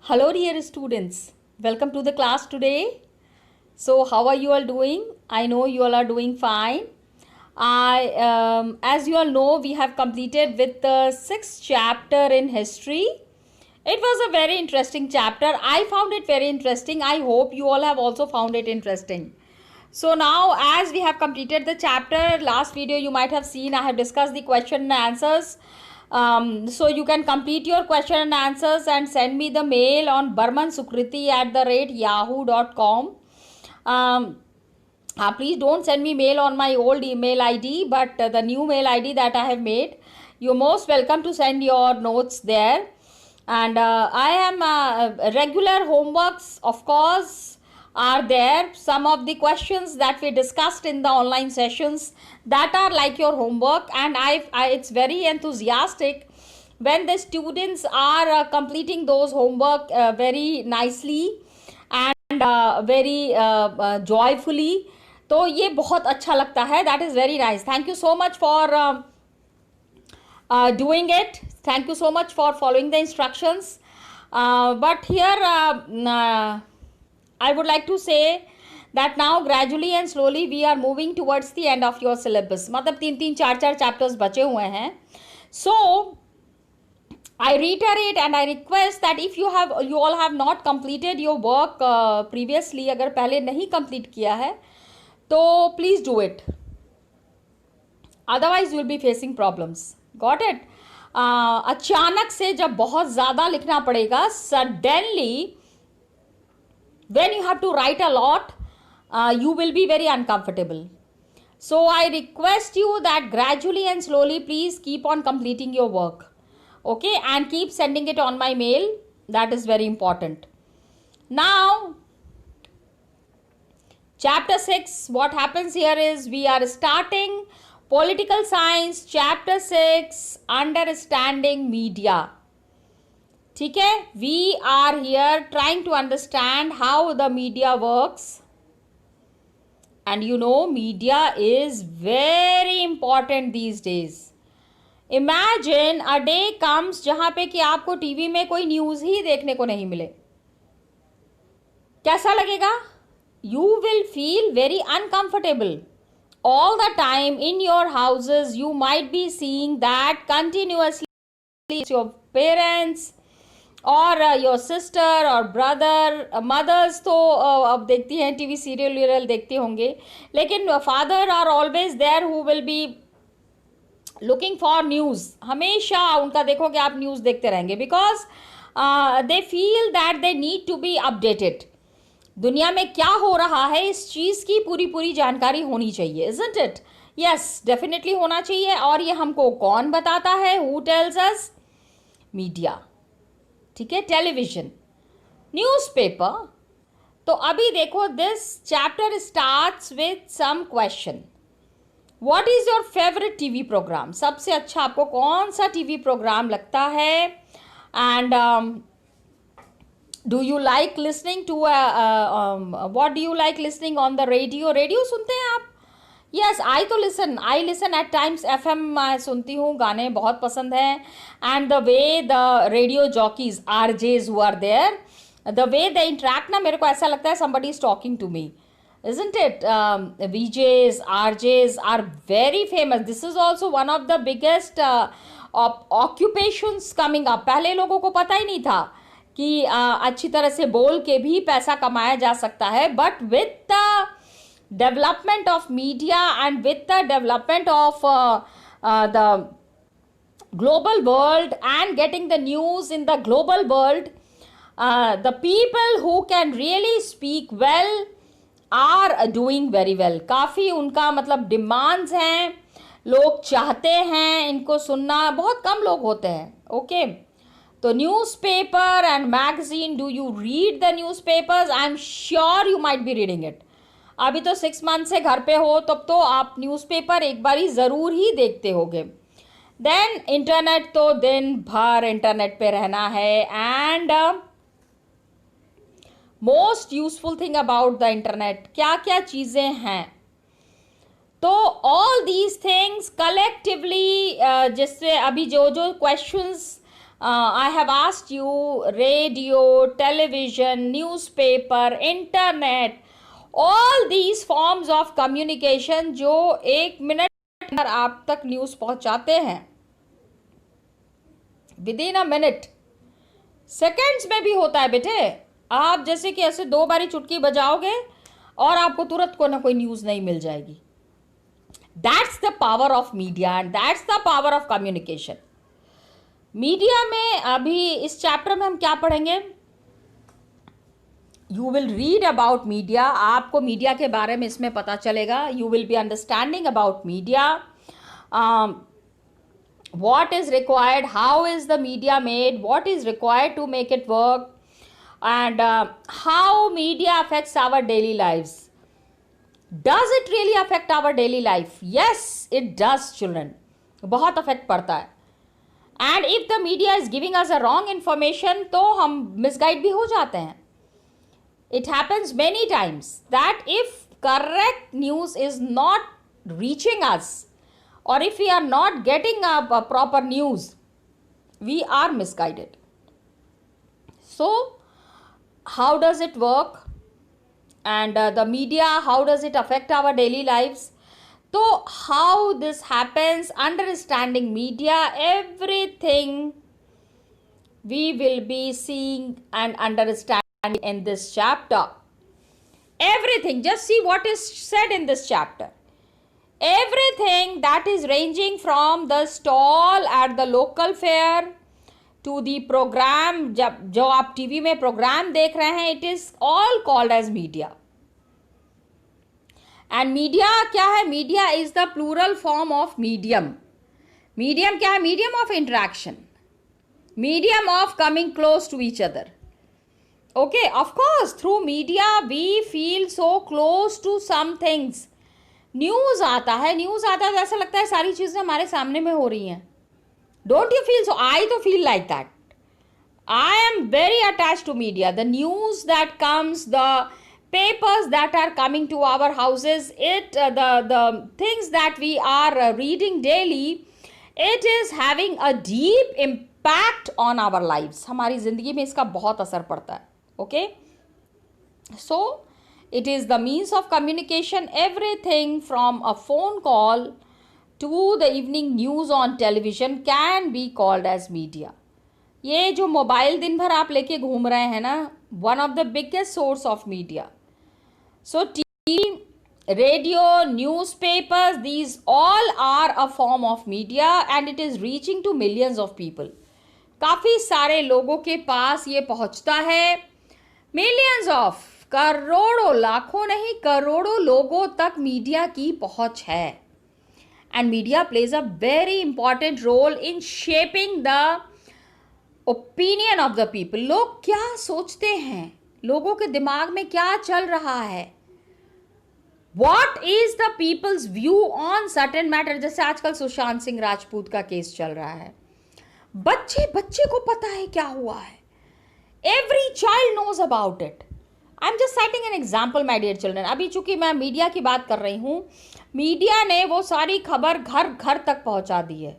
Hello dear students, welcome to the class today. So how are you all doing? I know you all are doing fine. As you all know, we have completed with the 6th chapter in history. It was a very interesting chapter. I found it very interesting. I hope you all have also found it interesting. So now as we have completed the chapter, last video you might have seen I have discussed the question and answers. So you can complete your question and answers and send me the mail on burmansukriti@yahoo.com. Please don't send me mail on my old email ID, but the new mail ID that I have made. You're most welcome to send your notes there. And I am regular homeworks, of course, are there. Some of the questions that we discussed in the online sessions that are like your homework, and it's very enthusiastic when the students are completing those homework very nicely and very joyfully. तो ये बहुत अच्छा लगता है. That is very nice. Thank you so much for doing it. Thank you so much for following the instructions. But here I would like to say that now gradually and slowly we are moving towards the end of your syllabus. मतलब 3-4 chapters बचे हुए हैं. So I reiterate and I request that if you all have not completed your work previously, अगर पहले नहीं complete किया है तो please do it. Otherwise you will be facing problems. Got it? अचानक से जब बहुत ज़्यादा लिखना पड़ेगा, suddenly when you have to write a lot, you will be very uncomfortable. So I request you that gradually and slowly please keep on completing your work. Okay, and keep sending it on my mail. That is very important. Now, chapter 6, what happens here is we are starting political science, chapter 6, understanding media. ठीक है, we are here trying to understand how the media works. And you know, media is very important these days. Imagine a day comes जहाँ पे कि आपको TV में कोई news ही देखने को नहीं मिले. कैसा लगेगा? You will feel very uncomfortable. All the time in your houses you might be seeing that continuously your parents और योर सिस्टर और ब्रदर, मदर्स तो अब देखती हैं टीवी सीरियल देखते होंगे, लेकिन father are always there who will be looking for news. हमेशा उनका देखोगे आप न्यूज़ देखते रहेंगे because they feel that they need to be updated. दुनिया में क्या हो रहा है इस चीज़ की पूरी जानकारी होनी चाहिए. Isn't it? यस, डेफिनेटली होना चाहिए. और ये हमको कौन बताता है? Who tells us? मीडिया. ठीक है, टेलीविजन, न्यूज़पेपर. तो अभी देखो, this chapter starts with some question. What is your favourite TV programme? सबसे अच्छा आपको कौन सा टीवी प्रोग्राम लगता है? And do you like listening to what do you like listening on the radio? Radio सुनते हैं आप? Yes, I listen at times. FM मैं सुनती हूँ, गाने बहुत पसंद हैं. And the way the radio jockeys, RJs who are there, the way they interact ना, मेरे को ऐसा लगता है somebody is talking to me, isn't it? VJs, RJs are very famous. This is also one of the biggest occupations coming up. पहले लोगों को पता ही नहीं था कि अच्छी तरह से बोल के भी पैसा कमाया जा सकता है. But with the development of media and with the development of the global world and getting the news in the global world, the people who can really speak well are doing very well. काफ़ी उनका मतलब demands हैं, लोग चाहते हैं इनको सुनना. बहुत कम लोग होते हैं. ओके, तो newspaper and magazine, do you read the newspapers? I am sure you might be reading it. अभी तो 6 मंथ से घर पे हो, तब तो आप न्यूज़पेपर एक बारी ज़रूर ही देखते होगे. देन इंटरनेट, तो दिन भर इंटरनेट पे रहना है. And most useful thing about the internet, क्या क्या चीज़ें हैं? तो ऑल दीज थिंग्स कलेक्टिवली, जिससे अभी जो questions I have asked you radio, television, newspaper, internet, all these forms of communication जो 1 मिनट पर आप तक न्यूज पहुंचाते हैं, with in a minute, seconds में भी होता है बेटे। आप जैसे कि ऐसे 2 बारी चुटकी बजाओगे और आपको तुरंत कोई ना कोई न्यूज नहीं मिल जाएगी। That's the power of media and that's the power of communication. Media में अभी इस चैप्टर में हम क्या पढ़ेंगे? You will read about media, आपको मीडिया के बारे में इसमें पता चलेगा। You will be understanding about media, what is required, how is the media made, what is required to make it work, and how media affects our daily lives. Does it really affect our daily life? Yes, it does, children. बहुत affect पड़ता है। And if the media is giving us a wrong information, तो हम misguide भी हो जाते हैं। It happens many times that if correct news is not reaching us, or if we are not getting a proper news, we are misguided. So, how does it work? And the media, how does it affect our daily lives? So, how this happens, understanding media, everything we will be seeing and understanding in this chapter. Everything, just see what is said in this chapter. Everything that is ranging from the stall at the local fair to the program, जो आप TV में programme देख रहे हैं, it is all called as media. And media क्या है? Media is the plural form of medium. Medium क्या है? Medium of interaction, medium of coming close to each other. Okay, of course, through media we feel so close to some things. News आता है, news आता है तो ऐसा लगता है सारी चीज़ें हमारे सामने में हो रही हैं। Don't you feel so? I तो feel like that. I am very attach to media. The news that comes, the papers that are coming to our houses, the things that we are reading daily, it is having a deep impact on our lives. हमारी ज़िंदगी में इसका बहुत असर पड़ता है। Okay? So, it is the means of communication. Everything from a phone call to the evening news on television can be called as media. ये जो मोबाइल दिन भर आप लेके घूम रहे हैं ना, one of the biggest source of media. So TV, radio, newspapers, these all are a form of media and it is reaching to millions of people. काफ़ी सारे लोगों के पास ये पहुंचता है। Millions of, करोड़ों, लाखों नहीं, करोड़ों लोगों तक मीडिया की पहुंच है। And media plays a very important role in shaping the opinion of the people. लोग क्या सोचते हैं, लोगों के दिमाग में क्या चल रहा है, What is the people's view on certain matter? जैसे आजकल सुशांत सिंह राजपूत का केस चल रहा है, बच्चे को पता है क्या हुआ है। Every child knows about it. I'm just citing an example, my dear children. अभी चूंकि मैं मीडिया की बात कर रही हूँ, मीडिया ने वो सारी खबर घर घर तक पहुंचा दी है।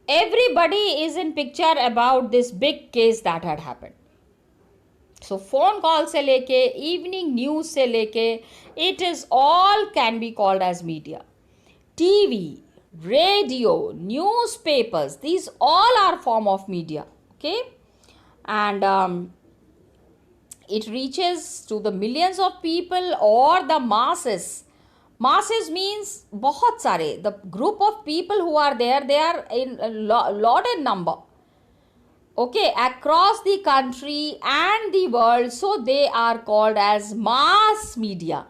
Everybody is in picture about this big case that had happened. So phone call से लेके evening news से लेके, it is all can be called as media. TV, radio, newspapers, these all are form of media. Okay, and it reaches to the millions of people or the masses. Masses means बहुत सारे, the group of people who are there, they are in a lot in number. Okay, across the country and the world, so they are called as mass media.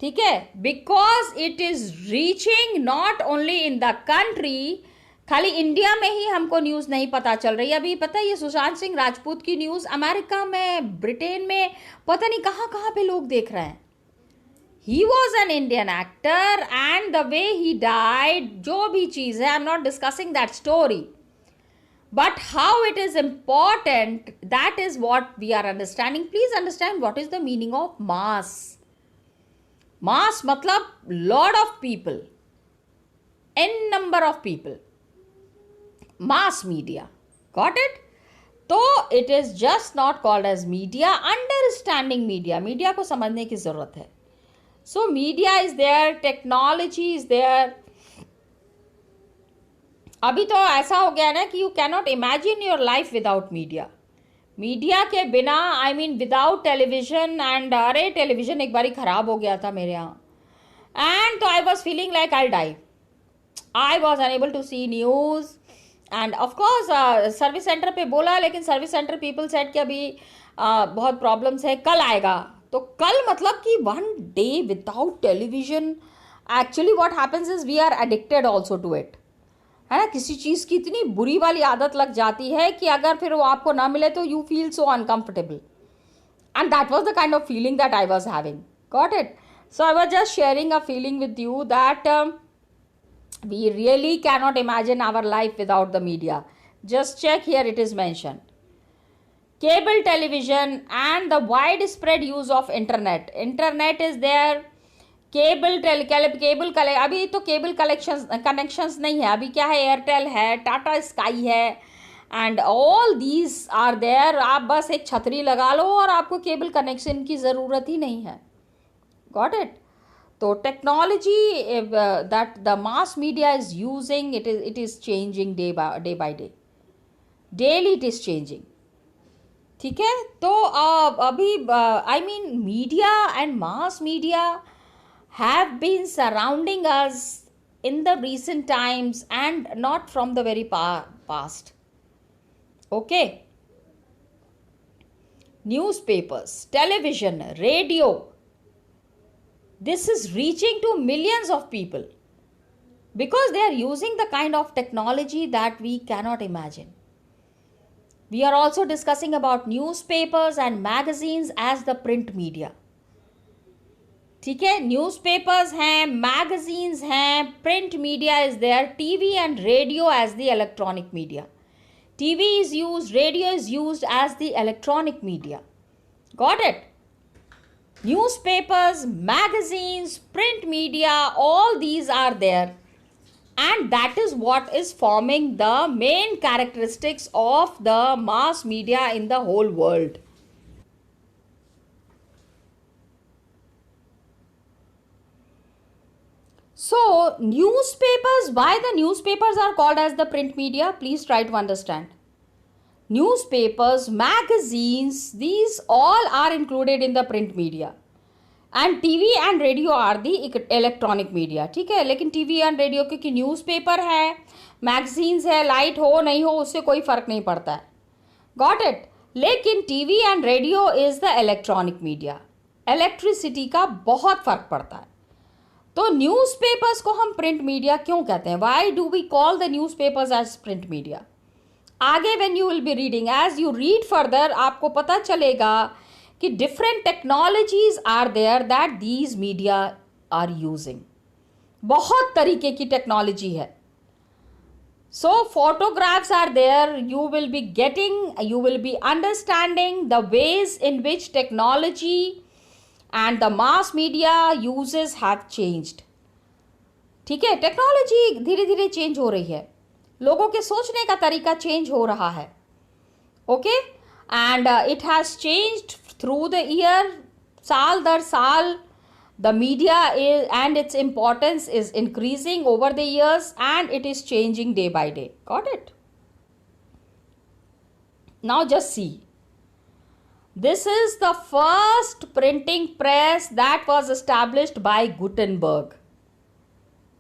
ठीक है, because it is reaching not only in the country, खाली India में ही हमको news नहीं पता चल रही। अभी पता है ये सुशांत सिंह राजपूत की न्यूज़ अमेरिका में, ब्रिटेन में, पता नहीं कहाँ कहाँ पे लोग देख रहे हैं। He was an Indian actor and the way he died, जो भी चीज़ है, I'm not discussing that story. But how it is important, that is what we are understanding. Please understand what is the meaning of mass. Mass मतलब lot of people, n number of people. mass media. Got it? तो it is just not called as media. Understanding media. Media को समझने की जरूरत है. So media is there, technology is there. अभी तो ऐसा हो गया ना कि you cannot imagine your life without media. Media के बिना, I mean without television, and अरे टेलीविजन एक बारी ख़राब हो गया था मेरे यहाँ, एंड तो I was feeling like I die. I was unable to see news, and of course service centre पे बोला, लेकिन सर्विस सेंटर पीपल सेड कि अभी बहुत प्रॉब्लम्स है, कल आएगा. तो कल मतलब कि 1 day without television, actually what happens is we are addicted also to it, है ना. किसी चीज़ की इतनी बुरी वाली आदत लग जाती है कि अगर फिर वो आपको ना मिले तो you feel so uncomfortable, and that was the kind of feeling that I was having. Got it? So I was just sharing a feeling with you that we really cannot imagine our life without the media. Just check here, it is mentioned. Cable television and the widespread use of internet. Internet is there. Cable अभी तो cable connections नहीं है. अभी क्या है, Airtel है, Tata Sky है, and all these are there. आप बस एक छतरी लगा लो और आपको केबल कनेक्शन की ज़रूरत ही नहीं है. Got it? तो technology that the mass media is using, it is changing day by day. Daily it is changing. ठीक है. तो अभी I mean media and mass media have been surrounding us in the recent times and not from the very past. Okay. Newspapers, television, radio, this is reaching to millions of people because they are using the kind of technology that we cannot imagine. We are also discussing about newspapers and magazines as the print media. ठीक है. Newspapers हैं, magazines हैं, print media is there, TV and radio as the electronic media. TV is used, radio is used as the electronic media. Got it? Newspapers, magazines, print media, all these are there, and that is what is forming the main characteristics of the mass media in the whole world. So newspapers, why the newspapers are called as the print media? Please try to understand. Newspapers, magazines, these all are included in the print media. And TV and radio are the electronic media. ठीक है. लेकिन TV and radio क्योंकि newspaper है, magazines है, light हो नहीं हो उससे कोई फ़र्क नहीं पड़ता है. Got it? लेकिन TV and radio is the electronic media. Electricity का बहुत फ़र्क पड़ता है. तो न्यूज़पेपर्स को हम प्रिंट मीडिया क्यों कहते हैं? Why do we call the newspapers as print media? आगे when you will be reading, as you read further, आपको पता चलेगा कि different technologies are there that these media are using. बहुत तरीके की टेक्नोलॉजी है. So photographs are there. You will be getting, you will be understanding the ways in which technology and the mass media uses have changed. ठीक है. Technology धीरे धीरे change हो रही है, लोगों के सोचने का तरीका चेंज हो रहा है. Okay. And it has changed through the year. साल दर साल the media and it's importance is increasing over the years and it is changing day by day. Got it? Now just see. This is the first printing press that was established by Gutenberg.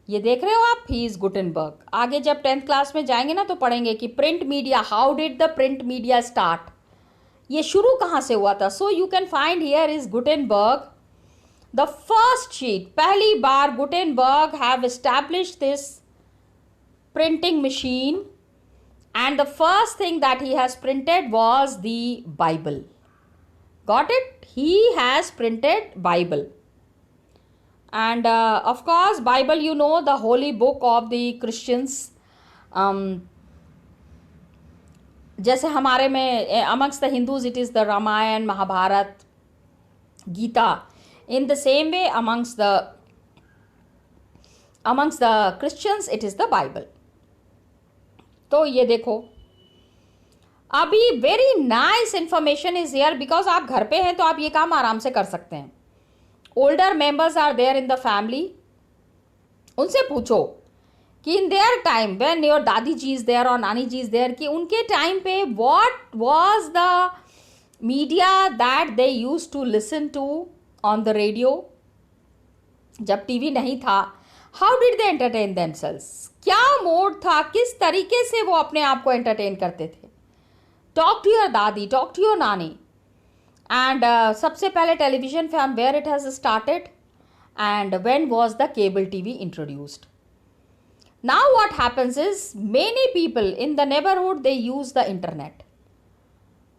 ये देख रहे हो आप, he is Gutenberg. आगे जब 10th class में जाएंगे ना तो पढ़ेंगे कि print media, how did the print media start, ये शुरू कहाँ से हुआ था. So you can find here is Gutenberg the first sheet. पहली बार Gutenberg have established this printing machine and the first thing that he has printed was the Bible. Got it? He has printed Bible. And of course, Bible, you know, the holy book of the Christians. जैसे हमारे में amongst the Hindus it is the Ramayana, Mahabharat, Gita. In the same way, amongst the Christians it is the Bible. तो ये देखो, अभी very nice information is here, because आप घर पे हैं तो आप ये काम आराम से कर सकते हैं. Older members are there in the family, उनसे पूछो कि in their time when your dadi ji is there और नानी जी इज देयर, कि उनके टाइम पे what was the media that they used to listen to on the radio. जब टीवी नहीं था, how did they entertain themselves, क्या मोड था, किस तरीके से वो अपने आप को एंटरटेन करते थे. Talk to your dadi, talk to your nani. And सबसे पहले television from where it has started and when was the cable TV introduced. Now what happens is, many people in the neighborhood, they use the internet.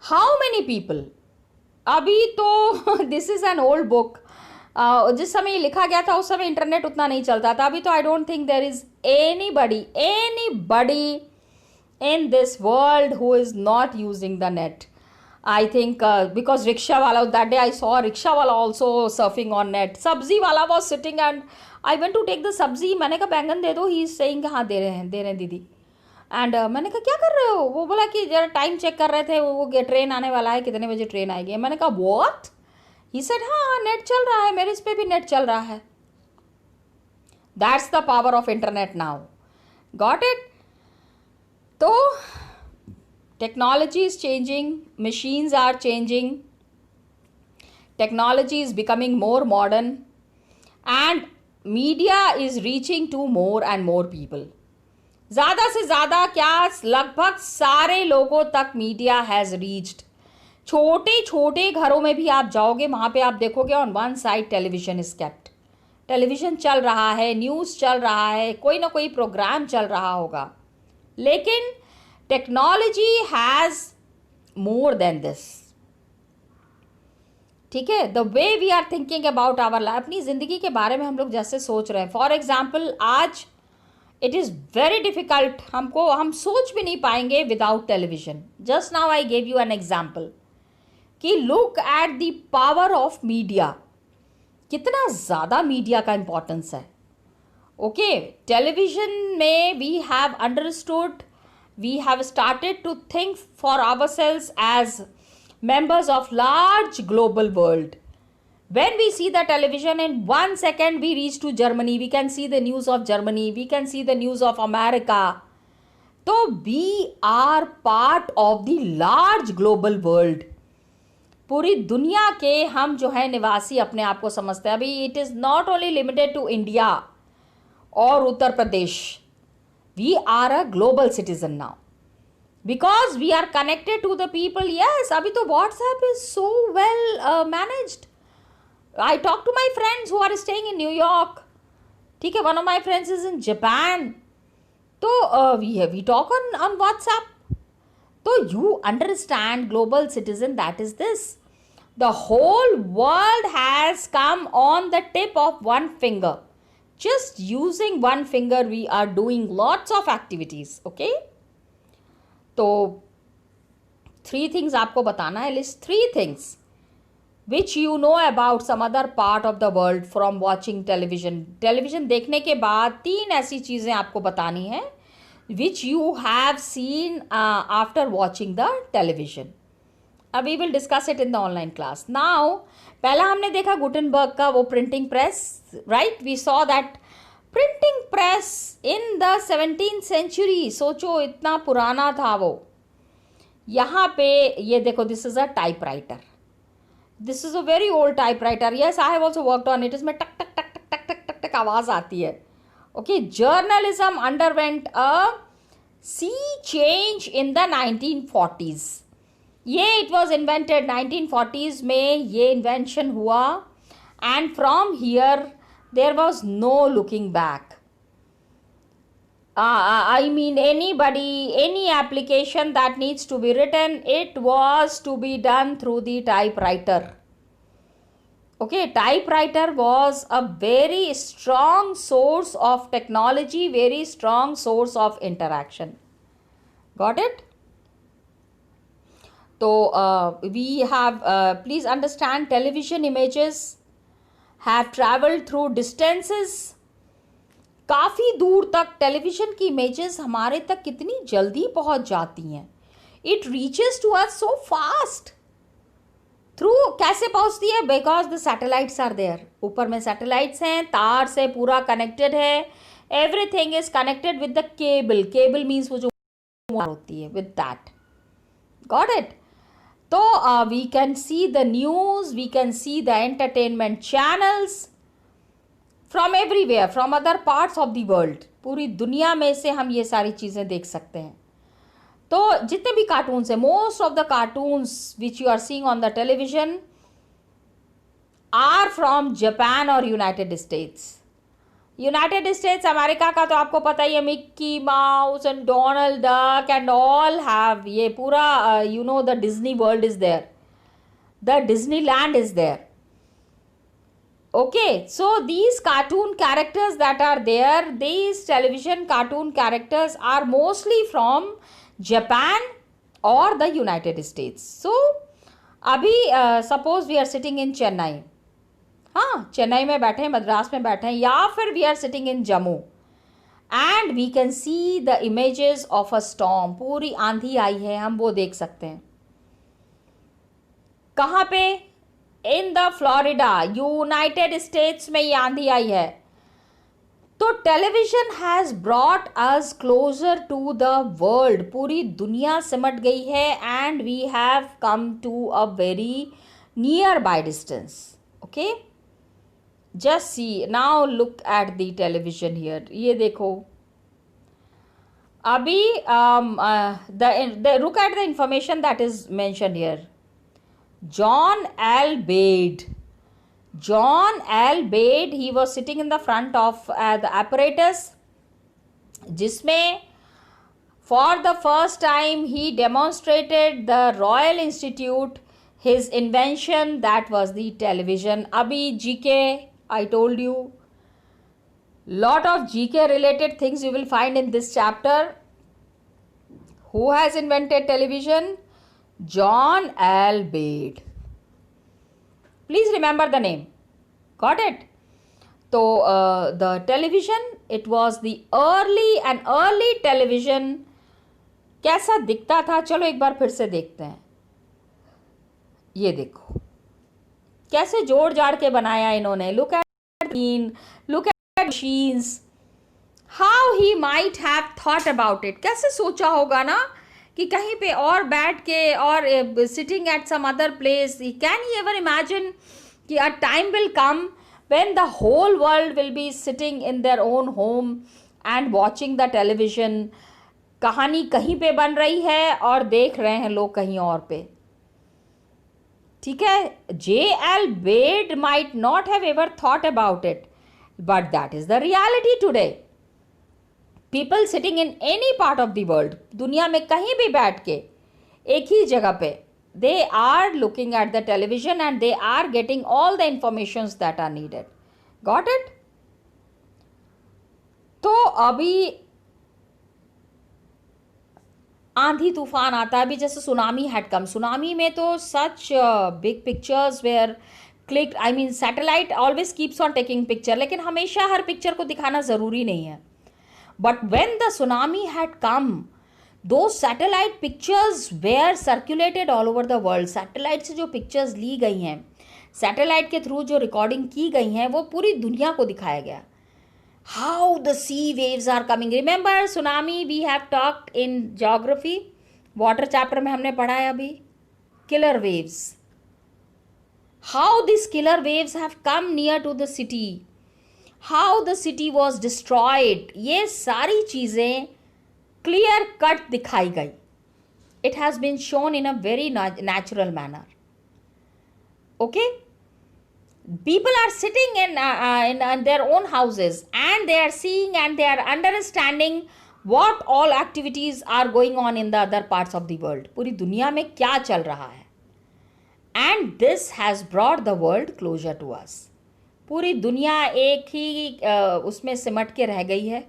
How many people? अभी तो this is an old book. जिस समय लिखा गया था उस समय internet उतना नहीं चलता था. अभी तो I don't think there is anybody in this world who is not using the net. I think because rickshaw wala, that day I saw a rickshaw wala also surfing on net. Sabzi wala was sitting and I went to take the sabzi. मैंने कहा बैंगन दे दो. He is saying हाँ दे रहे हैं दीदी. And मैंने कहा क्या कर रहे हो. वो बोला कि जरा टाइम चेक कर रहे थे, वो ट्रेन आने वाला है, कितने बजे ट्रेन आएगी. मैंने कहा what? He said हाँ नेट चल रहा है, मेरे इस पे भी नेट चल रहा है. That's the power of internet now. Got it? तो technology is changing, machines are changing, technology is becoming more modern, and media is reaching to more and more people. ज़्यादा से ज़्यादा क्या, लगभग सारे लोगों तक मीडिया हैज़ रीच्ड. छोटे छोटे घरों में भी आप जाओगे, वहाँ पे आप देखोगे on one side television is kept. Television चल रहा है, न्यूज़ चल रहा है, कोई ना कोई प्रोग्राम चल रहा होगा. लेकिन technology has more than this. ठीक है, the way we are thinking about our life, अपनी जिंदगी के बारे में हम लोग जैसे सोच रहे हैं. फॉर एग्जाम्पल, आज इट इज़ वेरी डिफिकल्ट, हम सोच भी नहीं पाएंगे without television. Just now I gave you an example कि look at the power of media, कितना ज़्यादा मीडिया का इंपॉर्टेंस है. ओके, टेलीविजन में we have understood, we have started to think for ourselves as members of large global world. When we see the television, in 1 second we reach to Germany, we can see the news of Germany, we can see the news of America. So we are part of the large global world. पूरी दुनिया के हम जो है निवासी अपने आप को समझते हैं. अभी it is not only limited to India और Uttar Pradesh. We are a global citizen now because we are connected to the people. Yes, abhi to WhatsApp is so well managed. I talk to my friends who are staying in New York. ठीक है, one of my friends is in Japan. तो we talk on WhatsApp. तो you understand, global citizen, that is this. The whole world has come on the tip of one finger. Just using one finger, we are doing lots of activities. Okay? तो 3 things आपको बताना है. List 3 things which you know about some other part of the world from watching television. Television देखने के बाद 3 ऐसी चीज़ें आपको बतानी है which you have seen after watching the television. We will discuss it in the online class. Now, पहला हमने देखा गुटेनबर्ग का वो printing press, right. We saw that printing press in the 17th century. सोचो इतना पुराना था वो. यहाँ पे ये देखो, this is a typewriter. This is a very old typewriter. Yes, I have also worked on it. इसमें टक टक टक टक टक टक टक आवाज आती है. Okay, journalism underwent a sea change in the 1940s. ये इट वॉज इन्वेंटेड 1940s में ये इन्वेंशन हुआ. And from here there was no looking back. I mean, any application that needs to be written, it was to be done through the typewriter. Okay, typewriter was a very strong source of technology, very strong source of interaction. Got it? So we have, please understand, television images have traveled through distances, काफ़ी दूर तक television की images हमारे तक कितनी जल्दी पहुंच जाती हैं. It reaches to us so fast. Through कैसे पहुंचती है? Because the satellites are there. ऊपर में सैटेलाइट्स हैं, तार से पूरा कनेक्टेड है. Everything is connected with the cable. Cable means वो जो होती है, विद दैट. Got it? तो we can see the news, we can see the entertainment channels from everywhere, from other parts of the world. पूरी दुनिया में से हम ये सारी चीज़ें देख सकते हैं. तो जितने भी कार्टून्स हैं, most of the cartoons which you are seeing on the television are from Japan और United States. United States America का तो आपको पता ही है, Mickey Mouse and Donald Duck and all have, ये पूरा you know the Disney World is there, the Disneyland is there. Okay, so these cartoon characters that are there, these television cartoon characters are mostly from Japan or the United States. So, अभी suppose we are sitting in Chennai. हाँ, चेन्नई में बैठे हैं, मद्रास में बैठे हैं, या फिर we are sitting in Jammu and we can see the images of a storm. पूरी आंधी आई है, हम वो देख सकते हैं. कहाँ पे? In the Florida, United States में ये आंधी आई है. तो television has brought us closer to the world. पूरी दुनिया सिमट गई है and we have come to a very near by distance. Okay, just see now, look at the television here. ये देखो अभी look at the information that is mentioned here. John L. Bade. John L. Bade, he was sitting in the front of the apparatus, जिसमें for the first time he demonstrated the Royal Institute his invention, that was the television. Abhi GK, I told you, lot of GK related things you will find in this chapter. Who has invented television? John L. Bade. Please remember the name. Got it? So the television, it was the early television. कैसा दिखता था? चलो एक बार फिर से देखते हैं. ये देखो कैसे जोड़ जाड़ के बनाया इन्होंने. Look at screen, look at machines. How he might have thought about it. कैसे सोचा होगा ना कि कहीं पे और बैठ के और sitting at some other place. Can he ever imagine कि a time will come when the whole world will be sitting in their own home and watching the television. कहानी कहीं पे बन रही है और देख रहे हैं लोग कहीं और पे. ठीक है, J.L. Bade might not have ever thought about it, but that is the reality today. People sitting in any part of the world, दुनिया में कहीं भी बैठ के एक ही जगह पे, they are looking at the television and they are getting all the informations that are needed. Got it? तो अभी आंधी तूफान आता है. अभी जैसे सुनामी हैड कम. सुनामी में तो such big pictures were clicked. I mean satellite always keeps on taking picture, लेकिन हमेशा हर पिक्चर को दिखाना ज़रूरी नहीं है. But when the tsunami had come, those satellite pictures were circulated all over the world. Satellite से जो pictures ली गई हैं, satellite के through जो recording की गई हैं, वो पूरी दुनिया को दिखाया गया. How the sea waves are coming. Remember tsunami we have talked in geography. Water chapter में हमने पढ़ा है अभी. Killer waves. How these killer waves have come near to the city. How the city was destroyed. ये सारी चीज़ें clear cut दिखाई गई. It has been shown in a very natural manner. Okay? People are sitting in their own houses and they are seeing and they are understanding what all activities are going on in the other parts of the world. पूरी दुनिया में क्या चल रहा है. And this has brought the world closer to us. पूरी दुनिया एक ही उसमें सिमट के रह गई है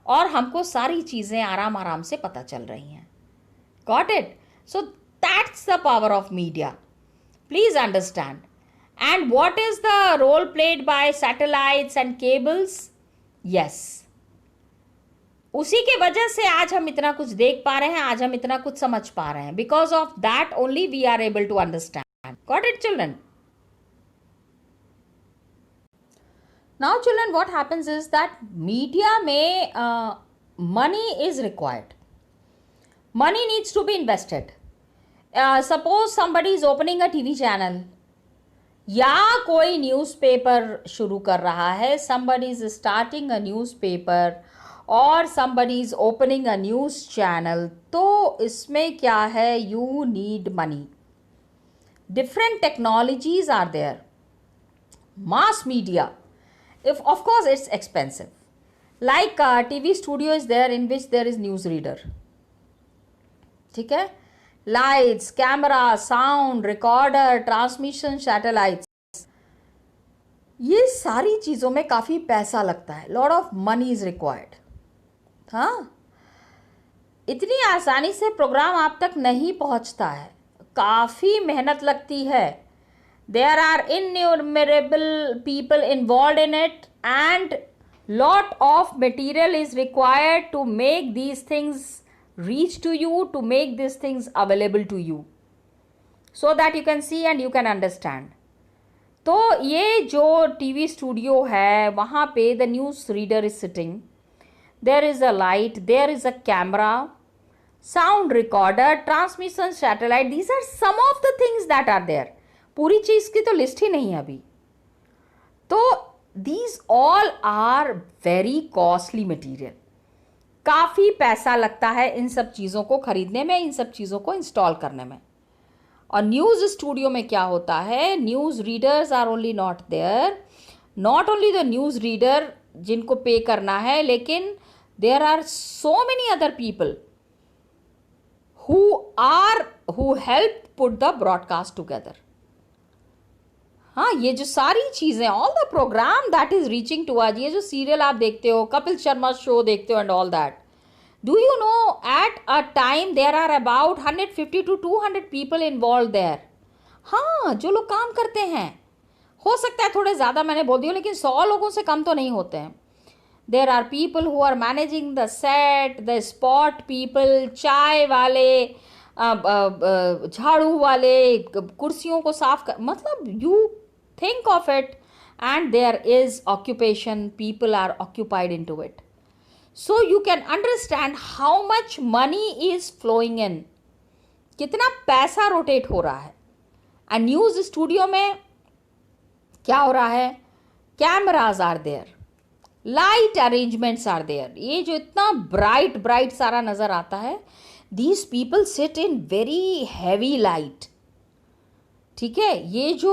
और हमको सारी चीज़ें आराम आराम से पता चल रही हैं. Got it? So that's the power of media. Please understand. And what is the role played by satellites and cables? Yes, उसी के वजह से आज हम इतना कुछ देख पा रहे हैं, आज हम इतना कुछ समझ पा रहे हैं. Because of that only we are able to understand. Got it children? Now children, what happens is that media में money is required. Money needs to be invested. Suppose somebody is opening a TV channel या कोई newspaper शुरू कर रहा है. Somebody is starting a newspaper और somebody is opening a news channel. तो इसमें क्या है? You need money. Different technologies are there. Mass media. If of course it's expensive, like TV studio is there in which there is newsreader. ठीक है, lights, camera, sound, recorder, transmission, satellites. ये सारी चीज़ों में काफ़ी पैसा लगता है. lot of money is required. हाँ, इतनी आसानी से प्रोग्राम आप तक नहीं पहुंचता है, काफ़ी मेहनत लगती है. There are innumerable people involved in it and lot of material is required to make these things reach to you, to make these things available to you so that you can see and you can understand. तो ये जो TV studio है वहाँ पे the news reader is sitting, there is a light, there is a camera, sound recorder, transmission satellite. These are some of the things that are there. पूरी चीज़ की तो list ही नहीं है अभी. तो these all are very costly material. काफ़ी पैसा लगता है इन सब चीज़ों को खरीदने में, इन सब चीज़ों को इंस्टॉल करने में. और न्यूज़ स्टूडियो में क्या होता है? News readers are only not there. Not only the news reader जिनको पे करना है, लेकिन there are so many other people who help put the broadcast together. हाँ, ये जो सारी चीज़ें, all the program that is reaching to आज, ये जो सीरियल आप देखते हो, कपिल शर्मा शो देखते हो and all that, do you know at a time there are about 150 to 200 people involve there. हाँ, जो लोग काम करते हैं, हो सकता है थोड़े ज़्यादा मैंने बोल दिया, लेकिन 100 लोगों से कम तो नहीं होते हैं. There are people who are managing the set, the spot people, चाय वाले, झाड़ू वाले, कुर्सियों को साफ कर, मतलब you think of it, and there is occupation, people are occupied into it. So you can understand how much money is flowing in. कितना पैसा रोटेट हो रहा है. and न्यूज़ स्टूडियो में क्या हो रहा है? Cameras are there, light arrangements are there. ये जो इतना ब्राइट सारा नज़र आता है, these people sit in very heavy light. ठीक है, ये जो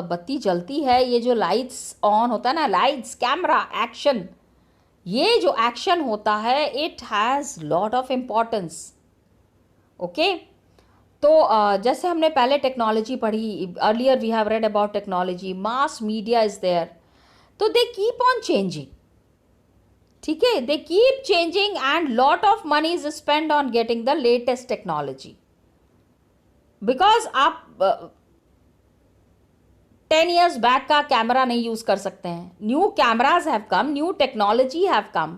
बत्ती जलती है, ये जो लाइट्स ऑन होता है ना, लाइट्स, कैमरा, एक्शन, ये जो एक्शन होता है, it has lot of importance. Okay, तो जैसे हमने पहले टेक्नोलॉजी पढ़ी, earlier we have read about technology, mass media is there. तो दे कीप ऑन चेंजिंग. ठीक है, they keep changing and lot of money is spend on getting the latest technology. Because आप 10 years back का camera नहीं use कर सकते हैं. New cameras have come, new technology have come.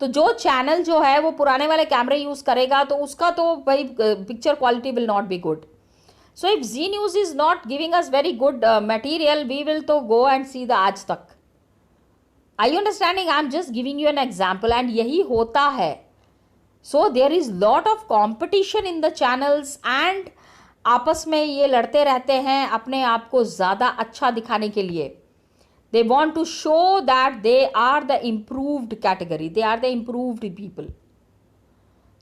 तो जो चैनल जो है वो पुराने वाले कैमरे यूज़ करेगा तो उसका तो भाई picture quality will not be good. So if Zee news is not giving us very good material, we will तो go and see the Aaj Tak. I you understanding? I am just giving you an example. And यही होता है. So there is lot of competition in the channels and आपस में ये लड़ते रहते हैं अपने आप को ज़्यादा अच्छा दिखाने के लिए. They want to show that they are the improved category, they are the improved people.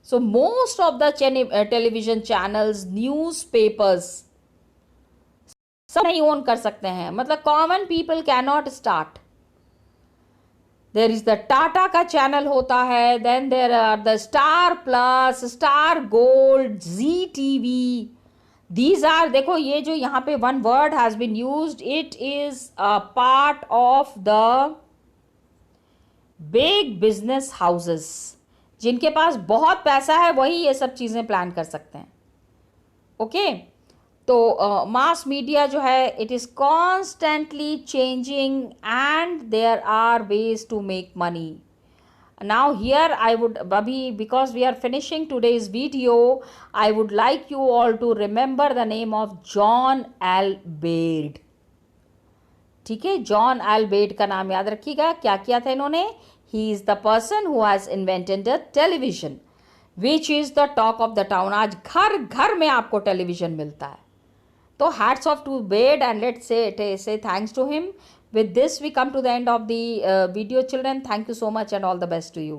So most of the television channels, newspapers सब नहीं ओन कर सकते हैं. मतलब common people can not start. There is the Tata का channel होता है, then there are the Star Plus, Star Gold, Zee TV. These are, देखो ये जो यहाँ पे one word has been used, it is a part of the big business houses. जिनके पास बहुत पैसा है वही ये सब चीज़ें प्लान कर सकते हैं. ओके, तो मास मीडिया जो है it is constantly changing and there are ways to make money. Now here I would, Babhi, because we are finishing today's video, I would like you all to remember the name of John Albaid. ठीक है, John एल्बेड का नाम याद रखिएगा. क्या किया था इन्होंने? He is the person who has invented the television which is the talk of the town. आज घर घर में आपको टेलीविजन मिलता है. तो hats off to Bed, and let's say thanks to him. With this we come to the end of the video, children. Thank you so much and all the best to you.